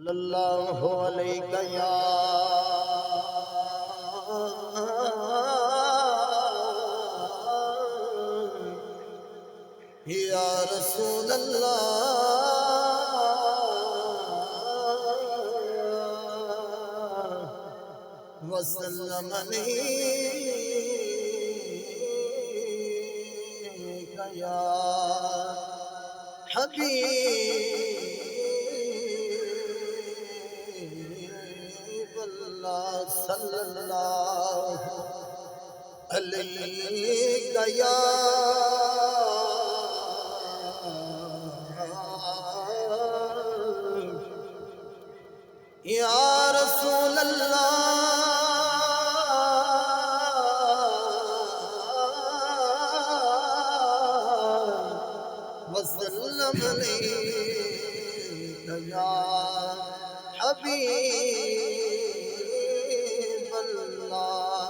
صلی اللہ علیہ یا رسول اللہ وسلم علیک یا حبیب اللہ صلی اللہ علیک یا رسول اللہ وسلم علیک یا حبیب اللہ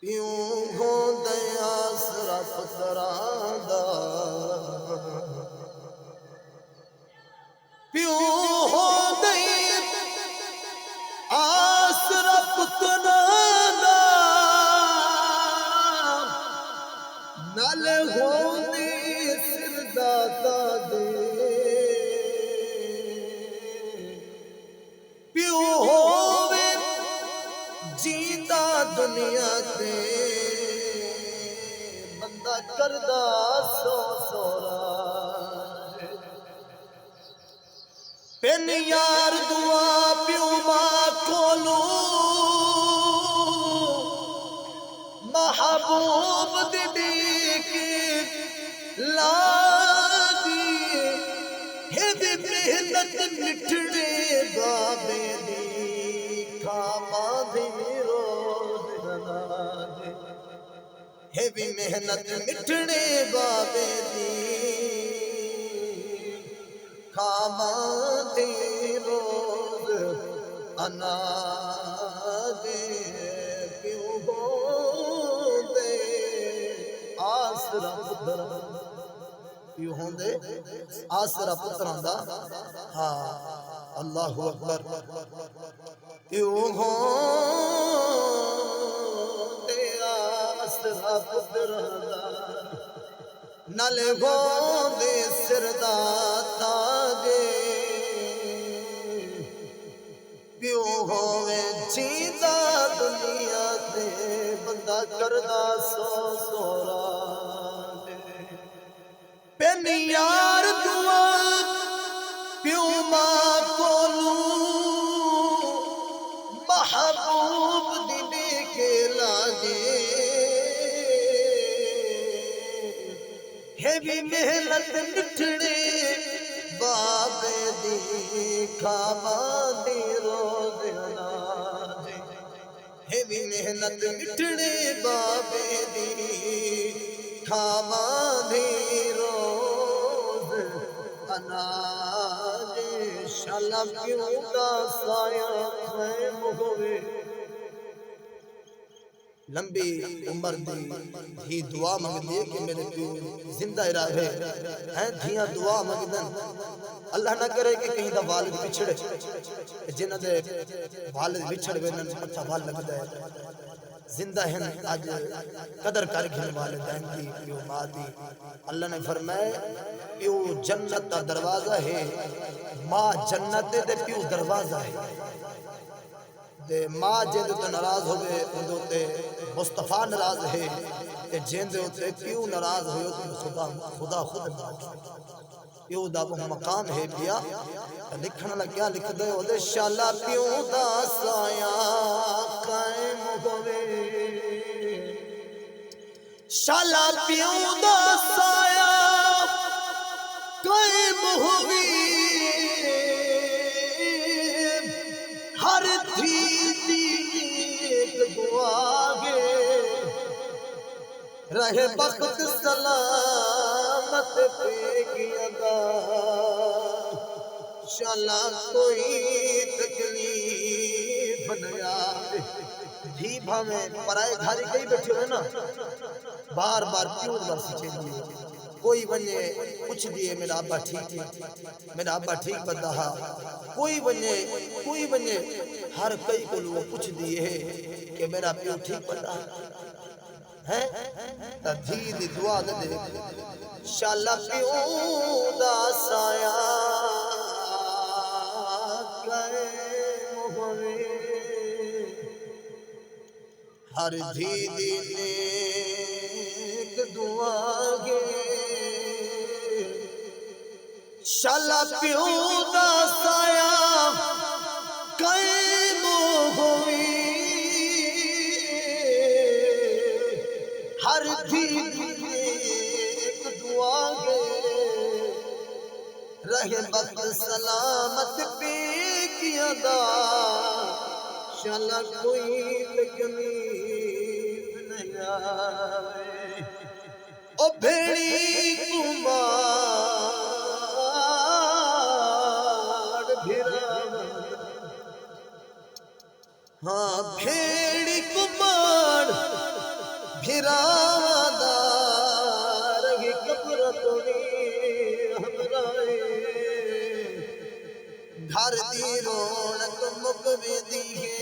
یوں ہو دیا صرف تراندا پیوں ہو دئی آسرا پتنا دا نل ہو دی سر داتا دے پیوں ہووے جیتا دنیا تے بندہ کردا سو سورا پین یار دعا پیو ماں کولو محبوب دی کی لا دی ہے بھی محنت مٹھڑے بابے دی کھاما بھی روز بنا دے ہے بھی محنت مٹھڑے بابے دی کھاما دے روز انا دے کیوں ہو دے آسرا پتر کیوں ہوں دے آسرا پتران دا ہاں اللہ اکبر کیوں ہوں دے آسرا پتران دا نلے گو دے سر داتا دے پیو ہوئے جیتا دنیا دے بندہ کردہ سو سورا دے پین یار دعا پیو ماں کولو محبوب دنے کے لاگے ہے بھی محنت مٹھڑے بابے دی کھاما دی روز انا دے ہے بھی محنت مٹھڑے بابے دی کھاما دی روز انا دے شالا کیوں دا سایہ خیم ہوئے لمبی عمر دی دعا مانگ دی کہ میرے پیو زندہ رہے ہیں دھیاں دعا مانگ دن اللہ نہ کرے کہ کہیں دا والد بچھڑے جنہ دے والد بچھڑ وینن اچھا وال لگدا ہے زندہ ہیں آج قدر کر گھن والدین دی پیو ماں دی اللہ نے فرمائے پیو جنت دا دروازہ ہے ماں جنت دے پیو دروازہ ہے دے ماں جے تو ناراض ہوئے اندو تے مصطفیٰ ناراض ہے تے جین دے ہوتے پیو ناراض ہوئے تو خدا خود ناراض پیو دا وہ مقام ہے پیا لکھنا لگیا لکھ دے ہو دے شالا پیو دا سایہ قائم ہوئے شالا پیو دا سایہ قائم ہوئے ہر تھی ایک دعا گے رہے بخت سلامت پہ گیا دا شالا کوئی تکلیف نیا دھی بھامے پرائے گھاری کئی بیٹھے ہوئے نا بار بار پیوں برسی چاہیے کوئی بنے پوچھ دیے میرا ابا ٹھیک ہے، میرا ابا ٹھیک بتا ہا، کوئی بنے ہر کئی کو لوگ پوچھ دیے کہ میرا پیو ٹھیک بتا ہے تا دھی دی دعا دے شالا پیو دا سایہ قائم ہوئے ہر دھی دی نیک دعا گے شالا پیو دا سایہ قائم ہوئی ہر دھی دی نیک دعا گے رہے وقت سلامت پہ کیا دا شالا کوئی تکلیف نہیں آئے او بھیڑی کمار بھیراوان ہاں بھیڑی کمار بھیراوان رہی قبر توڑی ہمرائے گھر دی رونق مکوی دیئے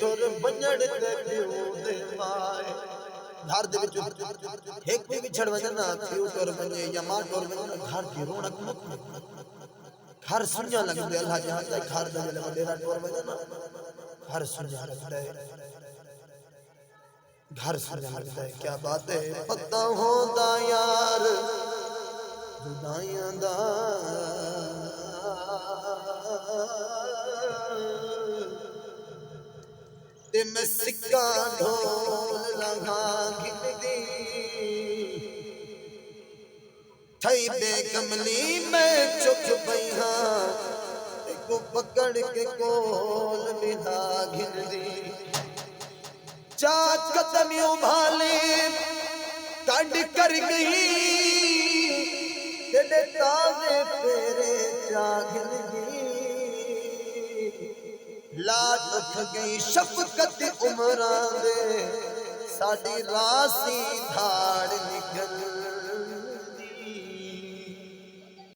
ٹور بنجڑ تے پیو دے مائے گھر دے وچ ایک بھی چھڑ وجنا پیو ٹور بنجے یا ماں ٹور بنجے گھر دی رونق مکوی گھر سنجا لگ دے اللہ جہاں تے گھر دے لے وڈیرا ٹور وجنا گھر سنجا لگ دے گھر سنجا لگ دے کیا بات ہے پتہ ہوندا یار جدائیاں دا تے میں سکا ڈھول لگا گھندی تھئی بے کملی میں چک پئی ہاں تے کو پکڑ کے کول بٹھا گھندی چار قدمیوں بھالے کڈ کر گئی تیرے تازے پیرے چاگل گئی لاٹ اٹھ گئی شفقت عمران دے ساڑی راسی دھاڑ نکل